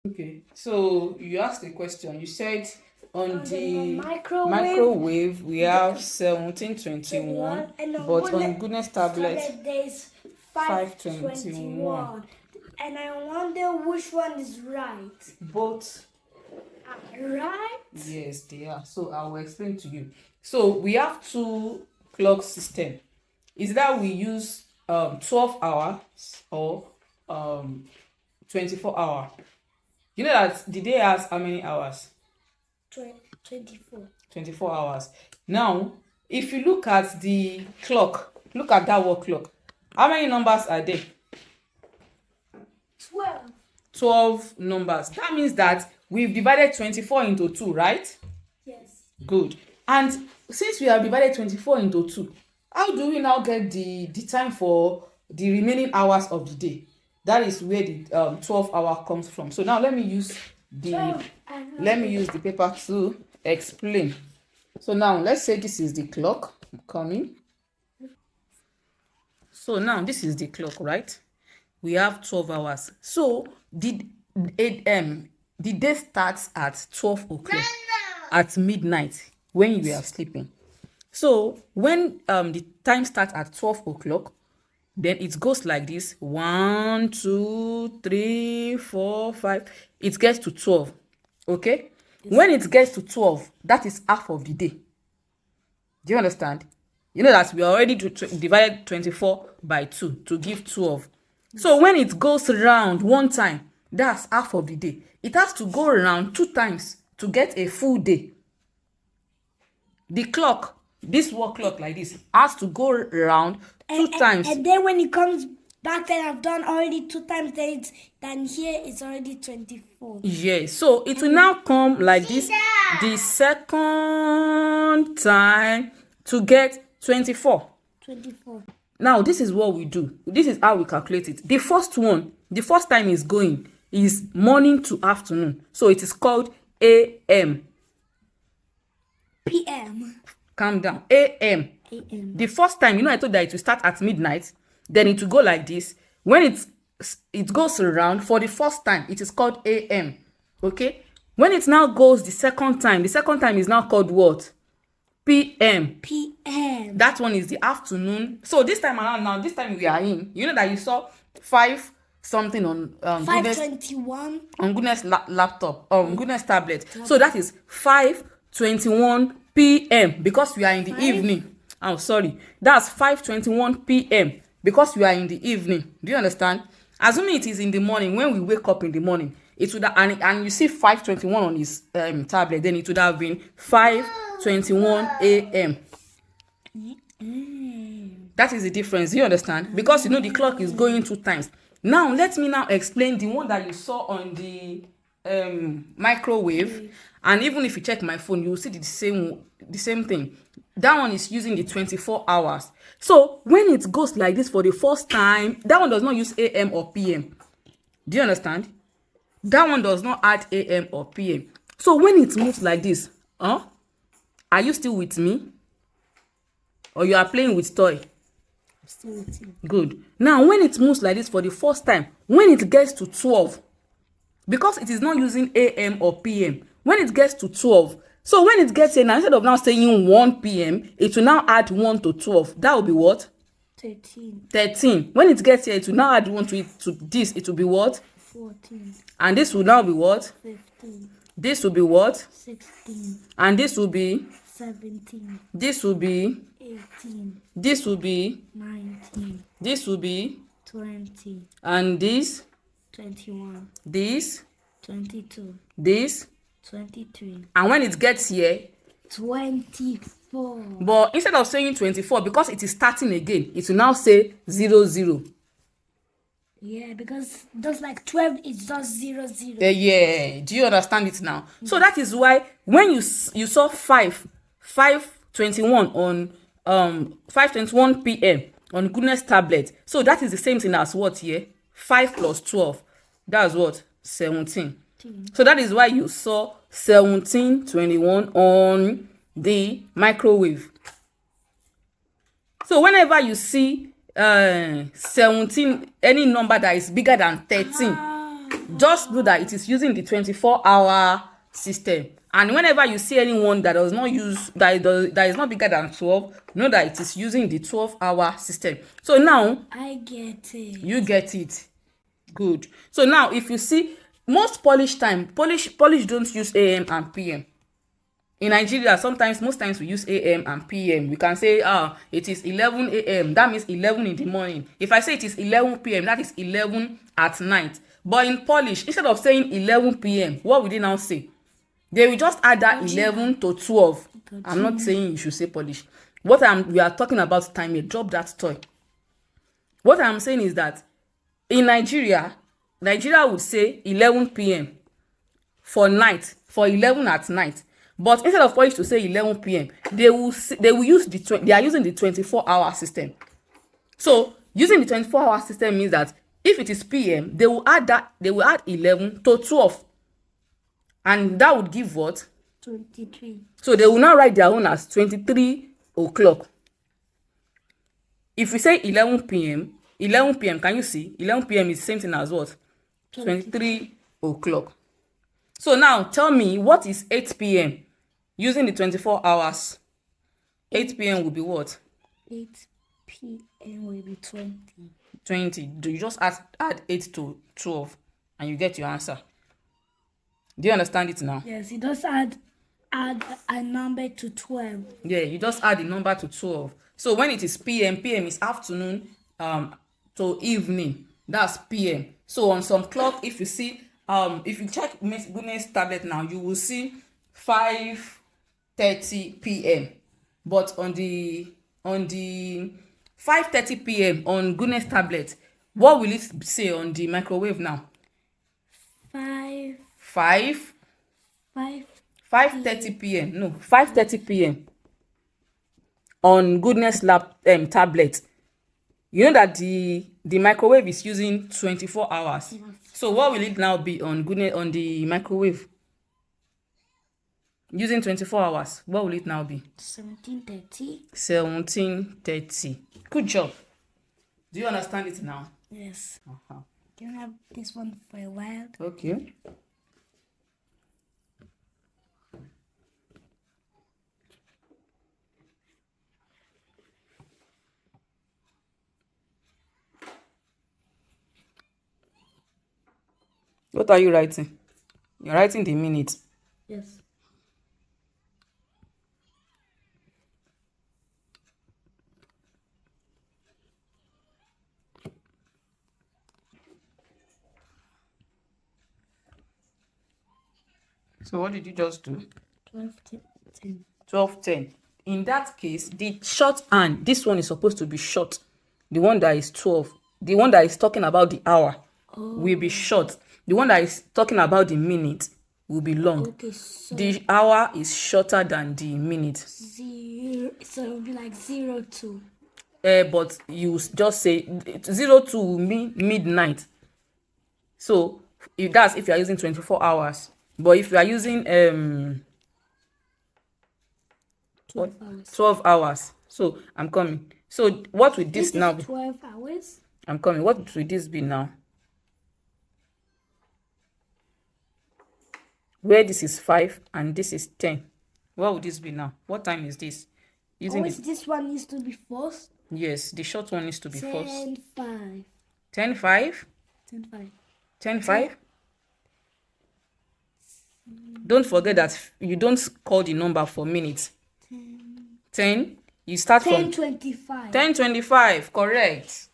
Okay, so you asked a question. You said on the microwave, microwave we have 1721, but on goodness tablet there's 521. And I wonder which one is right. Both, Right? yes, they are. So I will explain to you. So we have two clock system. Is that we use 12 hours or 24 hour. You know that the day has how many hours? 24. 24 hours. Now, if you look at the clock, look at that word clock. How many numbers are there? 12. 12 numbers. That means that we've divided 24 into 2, right? Yes. Good. And since we have divided 24 into 2, how do we now get the time for the remaining hours of the day? That is where the 12 hour comes from. So now let me use the paper to explain. So now let's say this is the clock coming. So now this is the clock, right? We have 12 hours. So the day starts at 12 o'clock at midnight when you are sleeping. So when the time starts at 12 o'clock, then it goes like this: 1, 2, 3, 4, 5. It gets to 12. Okay? Yes. When it gets to 12, that is half of the day. Do you understand? You know that we already divided 24 by 2 to give 12. So when it goes around one time, that's half of the day. It has to go around 2 times to get a full day. The clock, this wall clock like this, has to go around 2 times. And then when it comes back, then I've done already 2 times, then here it's already 24. Yes, so it will now come like this, the second time to get 24. 24. Now, this is what we do. This is how we calculate it. The first time is going is morning to afternoon. So it is called AM. PM. Calm down. AM. The first time, I told that it will start at midnight. Then it will go like this. When it goes around for the first time, it is called AM. Okay? When it now goes the second time is now called what? PM. PM. That one is the afternoon. So this time around now, this time we are in, you know that you saw 5 something on 521 on goodness laptop, goodness tablet. So that is 5:21 p.m. because we are in the evening. Oh, sorry. That's 5:21 p.m. because we are in the evening. Do you understand? Assuming it is in the morning, when we wake up in the morning, it would and you see 5:21 on his tablet, then it would have been 5:21 a.m. That is the difference. Do you understand? Because the clock is going 2 times. Now let me now explain the one that you saw on the microwave. And even if you check my phone, you will see the same thing. That one is using the 24 hours. So when it goes like this for the first time, that one does not use AM or PM. Do you understand? That one does not add AM or PM. So when it moves like this, are you still with me? Or you are playing with toy? Still with you. Good. Now when it moves like this for the first time, when it gets to 12, because it is not using AM or PM, when it gets to 12, so when it gets here now, instead of now saying 1 p.m., it will now add 1 to 12. That will be what? 13. When it gets here, it will now add 1 to it. To this, it will be what? 14. And this will now be what? 15. This will be what? 16. And this will be? 17. This will be? 18. This will be? 19. This will be? 20. And this? 21. This? 22. This? 23. And when it gets here? 24. But instead of saying 24, because it is starting again, it will now say 00. Yeah, because just like 12 is just 00. Yeah. Do you understand it now? Mm-hmm. So that is why when you saw 5:21 on 5:21 p.m. on goodness tablet, so that is the same thing as what here? 5 plus 12. That's what? 17. So that is why you saw 17:21 on the microwave. So whenever you see 17, any number that is bigger than 13, Just know that it is using the 24-hour system. And whenever you see anyone that does not use that is not bigger than 12, know that it is using the 12-hour system. So now I get it. you get it. Good. So now if you see most Polish don't use AM and PM. In Nigeria, most times we use AM and PM. We can say, it is 11 AM. That means 11 in the morning. If I say it is 11 PM, that is 11 at night. But in Polish, instead of saying 11 PM, what would they now say? They will just add that 11 to 12. I'm not saying you should say Polish. We are talking about time here. Drop that toy. What I'm saying is that in Nigeria would say 11 PM for 11 at night. But instead of Polish to say 11 PM, they will use they are using the 24-hour system. So using the 24-hour system means that if it is PM, they will add 11 to 12. And that would give what? 23. So they will now write their own as 23 o'clock. If we say 11 PM, can you see? 11 PM is the same thing as what? 23 o'clock. So now tell me, what is 8 PM? Using the 24 hours, 8 PM will be what? 8 PM will be 20. 20. Do you just add 8 to 12 and you get your answer? Do you understand it now? Yes, you just add a number to 12. Yeah, you just add the number to 12. So when it is PM is afternoon to evening. That's PM. So on some clock, if you see, if you check Miss Goodness tablet now, you will see 5:30 PM. But on the 5:30 PM on Goodness tablet, what will it say on the microwave now? 5:30 PM. No, 5:30 PM on Goodness tablet. You know that the microwave is using 24 hours. Yes. So what will it now be on the microwave? Using 24 hours. What will it now be? 17:30. 17:30. Good job. Do you understand it now? Yes. Can I have this one for a while? Okay. What are you writing? You're writing the minutes. Yes. So what did you just do? 12:10. 12:10. In that case, the shorthand, this one is supposed to be short. The one that is 12, the one that is talking about the hour will be short. The one that is talking about the minute will be long. Okay, so the hour is shorter than the minute. So it will be like 02. But you just say 02 will mean midnight. So if you are using 24 hours. But if you are using 12 hours. So I'm coming. So what will this now be? 12 hours. I'm coming. What will this be now? Where this is 5 and this is 10. What would this be now? What time is this? This one needs to be first. Yes, the short one needs to be first. 10:05. 10:05? 10:05. 10:05? Don't forget that you don't call the number for minutes. 10. You start from 10:25. 10:25. Correct.